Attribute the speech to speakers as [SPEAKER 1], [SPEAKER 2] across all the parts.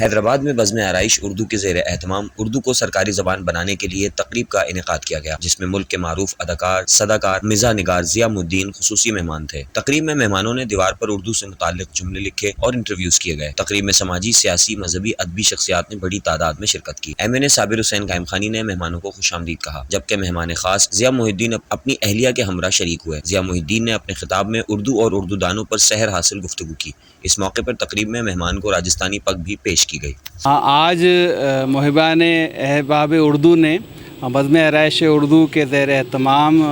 [SPEAKER 1] حیدرآباد میں بزم آرائش اردو کے زیر اہتمام اردو کو سرکاری زبان بنانے کے لیے تقریب کا انعقاد کیا گیا، جس میں ملک کے معروف اداکار، صداکار، مزاح نگار ضیاء الدین خصوصی مہمان تھے۔ تقریب میں مہمانوں نے دیوار پر اردو سے متعلق جملے لکھے اور انٹرویوز کیے گئے۔ تقریب میں سماجی، سیاسی، مذہبی، ادبی شخصیات نے بڑی تعداد میں شرکت کی۔ MNA صابر حسین قائم خانی نے مہمانوں کو خوش آمدید کہا، جبکہ مہمان خاص ضیاء الدین اپنی اہلیہ کے ہمراہ شریک ہوئے۔ ضیاء الدین نے اپنے خطاب میں اردو اور اردو دانوں پر سحر حاصل گفتگو کی۔ اس موقع پر تقریب میں مہمان کو راجستانی پگ بھی پیش کی گئی۔
[SPEAKER 2] آج محبان احباب اردو نے بزم آرائش اردو کے زیر اہتمام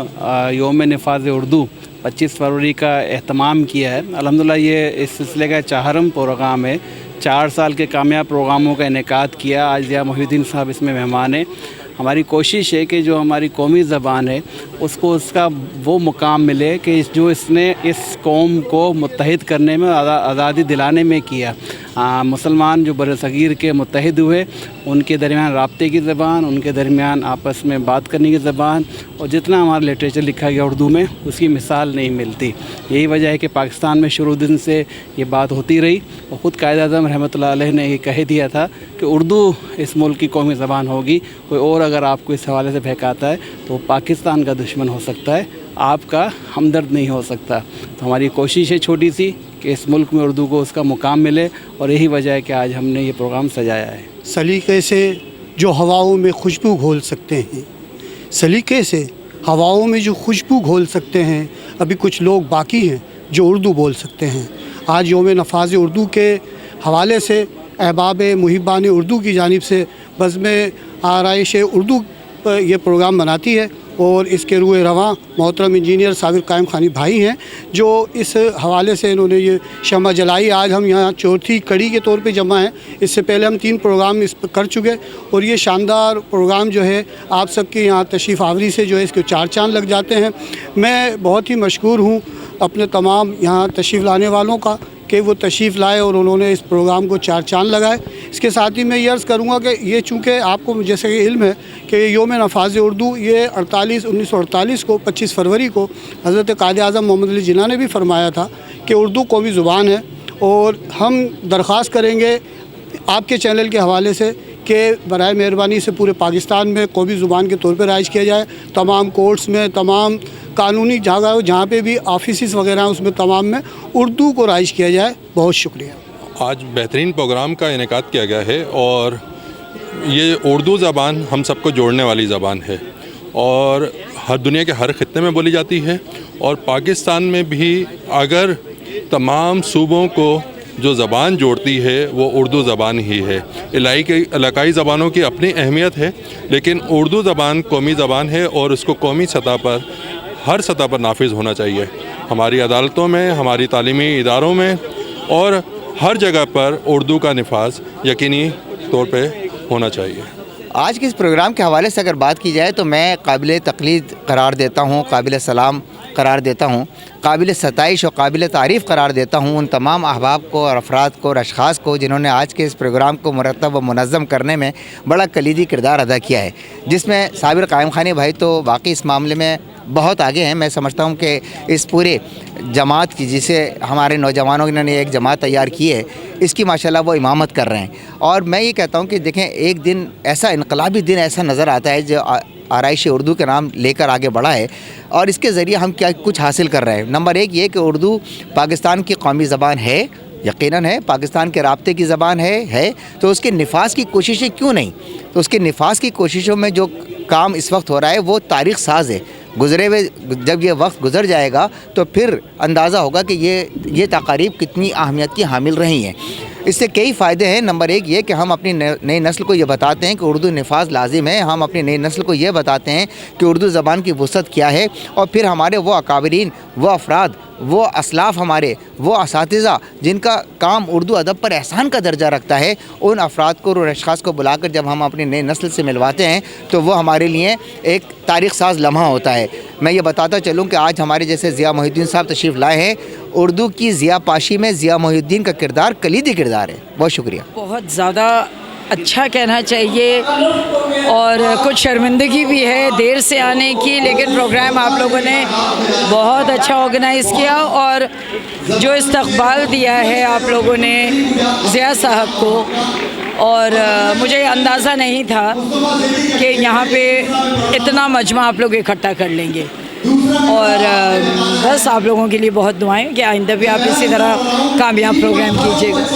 [SPEAKER 2] یوم نفاذ اردو 25 فروری کا اہتمام کیا ہے۔ الحمدللہ یہ اس سلسلے کا 4واں پروگرام ہے۔ 4 سال کے کامیاب پروگراموں کا انعقاد کیا۔ آج ضیاء الدین صاحب اس میں مہمان ہیں۔ ہماری کوشش ہے کہ جو ہماری قومی زبان ہے اس کو اس کا وہ مقام ملے کہ جو اس نے اس قوم کو متحد کرنے میں، آزادی دلانے میں کیا۔ مسلمان جو برصغیر کے متحد ہوئے، ان کے درمیان رابطے کی زبان، ان کے درمیان آپس میں بات کرنے کی زبان، اور جتنا ہمارا لٹریچر لکھا گیا اردو میں اس کی مثال نہیں ملتی۔ یہی وجہ ہے کہ پاکستان میں شروع دن سے یہ بات ہوتی رہی، اور خود قائد اعظم رحمۃ اللہ علیہ نے یہ کہہ دیا تھا کہ اردو اس ملک کی قومی زبان ہوگی۔ کوئی اور اگر آپ کو اس حوالے سے بہکاتا ہے تو وہ پاکستان کا دشمن ہو سکتا ہے، آپ کا ہمدرد نہیں ہو سکتا۔ تو ہماری کوشش ہے چھوٹی سی کہ اس ملک میں اردو کو اس کا مقام ملے، اور یہی وجہ ہے کہ آج ہم نے یہ پروگرام سجایا ہے۔
[SPEAKER 3] سلیقے سے جو ہواؤں میں خوشبو گھول سکتے ہیں، سلیقے سے ہواؤں میں جو خوشبو گھول سکتے ہیں، ابھی کچھ لوگ باقی ہیں جو اردو بول سکتے ہیں۔ آج یوم نفاذ اردو کے حوالے سے احباب محبان اردو کی جانب سے بزم آرائش اردو یہ پروگرام بناتی ہے، اور اس کے روح رواں محترم انجینئر صابر قائم خانی بھائی ہیں جو اس حوالے سے انہوں نے یہ شمع جلائی۔ آج ہم یہاں چوتھی کڑی کے طور پہ جمع ہیں۔ اس سے پہلے ہم 3 پروگرام اس پر کر چکے، اور یہ شاندار پروگرام جو ہے آپ سب کے یہاں تشریف آوری سے جو ہے اس کے 4 چاند لگ جاتے ہیں۔ میں بہت ہی مشکور ہوں اپنے تمام یہاں تشریف لانے والوں کا کہ وہ تشریف لائے اور انہوں نے اس پروگرام کو 4 چاند لگائے۔ اس کے ساتھ ہی میں یہ عرض کروں گا کہ یہ چونکہ آپ کو جیسے کہ علم ہے کہ یوم نفاذ اردو یہ 1948 کو 25 فروری کو حضرت قائد اعظم محمد علی جناح نے بھی فرمایا تھا کہ اردو قومی زبان ہے، اور ہم درخواست کریں گے آپ کے چینل کے حوالے سے کہ برائے مہربانی سے پورے پاکستان میں قومی زبان کے طور پہ رائج کیا جائے۔ تمام کورٹس میں، تمام قانونی جگہ جہاں پہ بھی آفیسز وغیرہ ہیں اس میں تمام میں اردو کو رائج کیا جائے۔ بہت شکریہ۔
[SPEAKER 4] آج بہترین پروگرام کا انعقاد کیا گیا ہے، اور یہ اردو زبان ہم سب کو جوڑنے والی زبان ہے، اور ہر دنیا کے ہر خطے میں بولی جاتی ہے، اور پاکستان میں بھی اگر تمام صوبوں کو جو زبان جوڑتی ہے وہ اردو زبان ہی ہے۔ علاقائی زبانوں کی اپنی اہمیت ہے، لیکن اردو زبان قومی زبان ہے، اور اس کو قومی سطح پر، ہر سطح پر نافذ ہونا چاہیے۔ ہماری عدالتوں میں، ہماری تعلیمی اداروں میں، اور ہر جگہ پر اردو کا نفاذ یقینی طور پہ ہونا چاہیے۔
[SPEAKER 5] آج کے اس پروگرام کے حوالے سے اگر بات کی جائے تو میں قابل تقلید قرار دیتا ہوں، قابل سلام قرار دیتا ہوں، قابل ستائش اور قابل تعریف قرار دیتا ہوں ان تمام احباب کو اور افراد کو اور اشخاص کو جنہوں نے آج کے اس پروگرام کو مرتب و منظم کرنے میں بڑا کلیدی کردار ادا کیا ہے، جس میں صابر قائم خانی بھائی تو واقعی اس معاملے میں بہت آگے ہیں۔ میں سمجھتا ہوں کہ اس پورے جماعت کی، جسے ہمارے نوجوانوں نے ایک جماعت تیار کی ہے، اس کی ماشاءاللہ وہ امامت کر رہے ہیں۔ اور میں یہ کہتا ہوں کہ دیکھیں، ایک دن ایسا انقلابی دن ایسا نظر آتا ہے جو آرائش اردو کے نام لے کر آگے بڑھا ہے، اور اس کے ذریعے ہم کیا کچھ حاصل کر رہے ہیں۔ نمبر 1 یہ کہ اردو پاکستان کی قومی زبان ہے، یقیناً ہے، پاکستان کے رابطے کی زبان ہے، تو اس کے نفاذ کی کوششیں کیوں نہیں؟ تو اس کے نفاذ کی کوششوں میں جو کام اس وقت ہو رہا ہے وہ تاریخ ساز ہے۔ گزرے ہوئے جب یہ وقت گزر جائے گا تو پھر اندازہ ہوگا کہ یہ تقاریب کتنی اہمیت کی حامل رہی ہیں۔ اس سے کئی فائدے ہیں۔ نمبر 1 یہ کہ ہم اپنی نئی نسل کو یہ بتاتے ہیں کہ اردو نفاذ لازم ہے، ہم اپنی نئی نسل کو یہ بتاتے ہیں کہ اردو زبان کی وسعت کیا ہے، اور پھر ہمارے وہ اکابرین، وہ افراد، وہ اسلاف، ہمارے وہ اساتذہ جن کا کام اردو ادب پر احسان کا درجہ رکھتا ہے، ان افراد کو اور اشخاص کو بلا کر جب ہم اپنی نئی نسل سے ملواتے ہیں تو وہ ہمارے لیے ایک تاریخ ساز لمحہ ہوتا ہے۔ میں یہ بتاتا چلوں کہ آج ہمارے جیسے ضیاء الدین صاحب تشریف لائے ہیں۔ اردو کی ضیاء پاشی میں ضیاء الدین کا کردار کلیدی کردار ہے۔ بہت شکریہ۔
[SPEAKER 6] بہت زیادہ اچھا کہنا چاہیے، اور کچھ شرمندگی بھی ہے دیر سے آنے کی، لیکن پروگرام آپ لوگوں نے بہت اچھا آرگنائز کیا، اور جو استقبال دیا ہے آپ لوگوں نے ضیاء صاحب کو، اور مجھے اندازہ نہیں تھا کہ یہاں پہ اتنا مجمع آپ لوگ اکٹھا کر لیں گے، اور بس آپ لوگوں کے لیے بہت دعائیں کہ آئندہ بھی آپ اسی طرح کامیاب پروگرام کیجیے گا۔